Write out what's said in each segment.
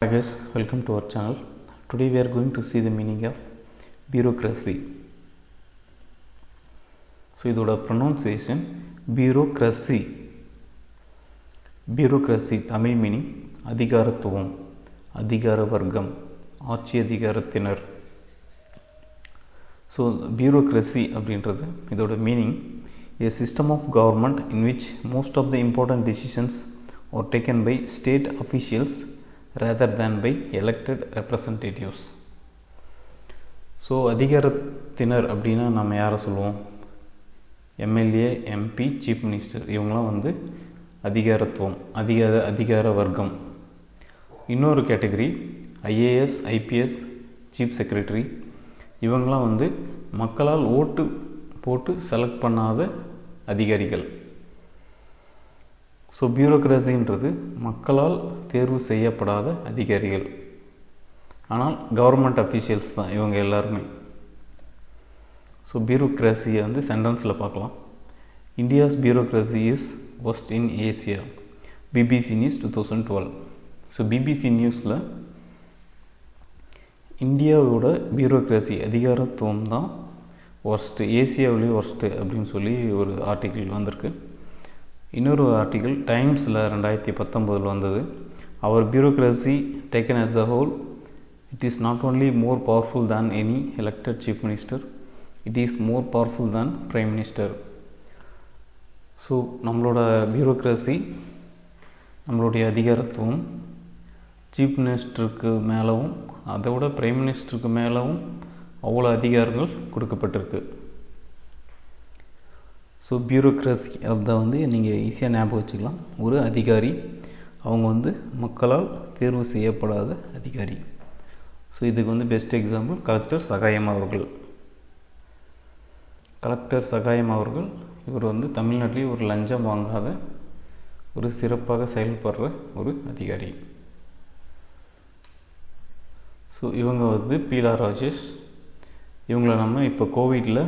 Hi guys, welcome to our channel. Today we are going to see the meaning of bureaucracy. So இதோட pronunciation bureaucracy. Bureaucracy Tamil meaning அதிகாரத்துவம், அதிகார வர்க்கம், ஆட்சி அதிகாரத்தினர். So bureaucracy அப்படின்றது இதோட meaning a system of government in which most of the important decisions are taken by state officials rather than by elected representatives. So அதிகாரத்தினர் அப்படின்னா நம்ம யாரை சொல்லுவோம்? எம்எல்ஏ, எம்பி, சீஃப் மினிஸ்டர், இவங்களாம் அதிகாரத்துவம், அதிகார வர்க்கம். இன்னொரு category IAS, IPS, chief secretary, இவங்களாம் மக்களால் ஓட்டு போட்டு செலக்ட் பண்ணாத அதிகாரிகள். ஸோ பியூரோக்ரஸின்றது மக்களால் தேர்வு செய்யப்படாத அதிகாரிகள், ஆனால் கவர்மெண்ட் அஃபீஷியல்ஸ் தான் இவங்க எல்லாருமே. ஸோ பியூரோக்ரஸியை சென்டென்ஸில் பார்க்கலாம். India's bureaucracy is worst in Asia. BBC news 2012. So BBC நியூஸில் இந்தியாவோட பியூரோக்ரஸி அதிகாரத்துவம் தான் ஒர்ஸ்ட்டு, ஏசியாவிலேயே ஒர்ஸ்ட்டு அப்படின்னு சொல்லி ஒரு ஆர்டிக்கிள் வந்திருக்கு. இன்னொரு ஆர்டிக்கிள் டைம்ஸில் 2019 வந்தது. அவர் bureaucracy taken as a whole, it is not only more powerful than any elected chief minister, it is more powerful than prime minister. So நம்மளோட பியூரோக்ரஸி, நம்மளுடைய அதிகாரத்துவம் சீஃப் மினிஸ்டருக்கு மேலவும் அதை விட பிரைம் மினிஸ்டருக்கு மேலவும் அவ்வளோ அதிகாரங்கள் கொடுக்கப்பட்டிருக்கு. ஸோ பியூரோக்ரஸி அதை நீங்கள் ஈஸியாக ஞாபகம் வச்சுக்கலாம். ஒரு அதிகாரி, அவங்க மக்களால் தேர்வு செய்யப்படாத அதிகாரி. ஸோ இதுக்கு பெஸ்ட் எக்ஸாம்பிள் கலெக்டர் சகாயம் அவர்கள். கலெக்டர் சகாயம் அவர்கள் இவர் தமிழ்நாட்டிலேயே ஒரு லஞ்சம் வாங்காத ஒரு சிறப்பாக செயல்படுற ஒரு அதிகாரி. ஸோ இவங்க பீலா ராஜேஷ். இவங்கள நம்ம இப்போ கோவிட்டில்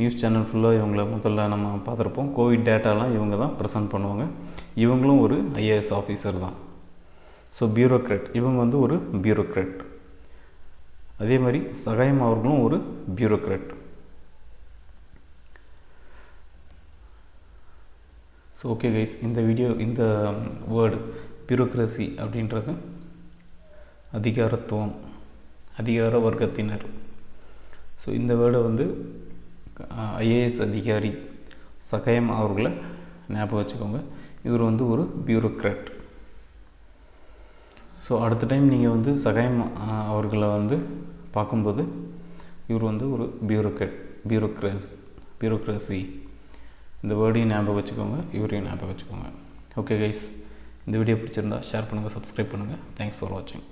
நியூஸ் சேனல் ஃபுல்லாக இவங்கள முதல்ல நம்ம பார்த்துருப்போம். கோவிட் டேட்டாலாம் இவங்க தான் ப்ரெசென்ட் பண்ணுவாங்க. இவங்களும் ஒரு ஐஏஎஸ் ஆஃபீஸர் தான். ஸோ பியூரோக்ராட், இவங்க ஒரு பியூரோக்ராட். அதே மாதிரி சகாயம் அவர்களும் ஒரு பியூரோக்ராட். ஸோ ஓகே கைஸ், இந்த வேர்டு பியூரோக்ரஸி அப்படின்றது அதிகாரத்துவம், அதிகார வர்க்கத்தினர். ஸோ இந்த வேர்டை ஐஏஎஸ் அதிகாரி சகாயம் அவர்களை ஞாபகம் வச்சுக்கோங்க. இவர் ஒரு பியூரோக்ராட். ஸோ அடுத்த டைம் நீங்கள் சகாயம் அவர்களை பார்க்கும்போது இவர் ஒரு பியூரோக்ரஸி இந்த வேர்டையும் ஞாபகம் வச்சுக்கோங்க, இவரையும் ஞாபகம் வச்சுக்கோங்க. ஓகே கைஸ், இந்த வீடியோ பிடிச்சிருந்தா ஷேர் பண்ணுங்கள், சப்ஸ்கிரைப் பண்ணுங்கள். தேங்க்ஸ் ஃபார் வாட்சிங்.